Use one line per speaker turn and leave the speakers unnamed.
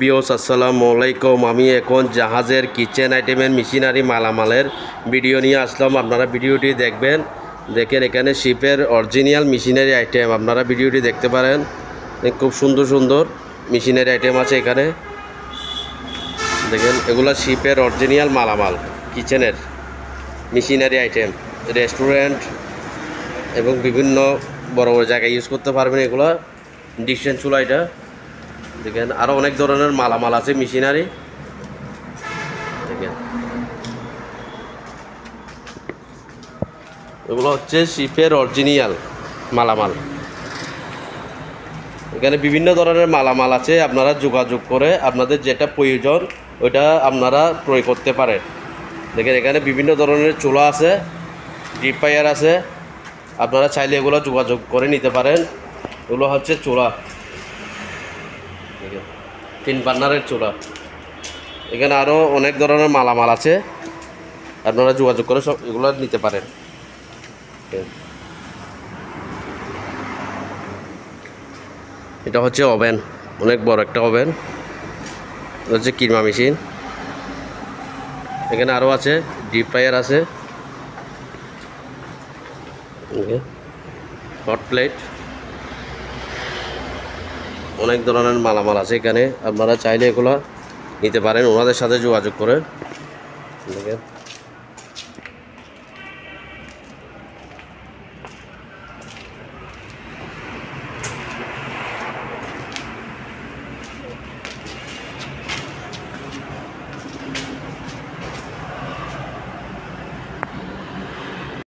বিয়স আসসালামু আলাইকুম। আমি এখন জাহাজের কিচেন আইটেমের মেশিনারি মালামালের ভিডিও নিয়ে আসলাম। আপনারা ভিডিওটি দেখবেন। দেখেন এখানে শিপের অরিজিনাল মেশিনারি আইটেম আপনারা ভিডিওটি দেখতে পারেন। খুব সুন্দর সুন্দর মেশিনারি আইটেম আছে এখানে। দেখেন এগুলো শিপের অরিজিনাল মালামাল, কিচেনের মেশিনারি আইটেম, রেস্টুরেন্ট এবং বিভিন্ন বড় বড় জায়গায় ইউজ করতে পারবেন। এগুলো ডিকশন চুলা, এটা দেখেন আরও অনেক ধরনের মালামাল আছে মেশিনারি। দেখেন এগুলো হচ্ছে শিপের অরিজিনাল মালামাল। এখানে বিভিন্ন ধরনের মালামাল আছে, আপনারা যোগাযোগ করে আপনাদের যেটা প্রয়োজন ওইটা আপনারা ক্রয় করতে পারেন। দেখেন এখানে বিভিন্ন ধরনের চুলা আছে, ডিপ ফ্রায়ার আছে, আপনারা চাইলে এগুলো যোগাযোগ করে নিতে পারেন। এগুলো হচ্ছে চুলা, দেখেন 3 বার্নারের চুলা। এখানে আরও অনেক ধরনের মালামাল আছে, আপনারা যোগাযোগ করে সব এগুলো নিতে পারেন। এটা হচ্ছে ওভেন, অনেক বড় একটা ওভেন। এটা হচ্ছে কিরমা মেশিন। এখানে আরও আছে, ডিপ ফ্রায়ার আছে, হট প্লেট, অনেক ধরনের মালামাল আছে এখানে। আপনারা চাইলে এগুলো নিতে পারেন ওনাদের সাথে যোগাযোগ করে। দেখেন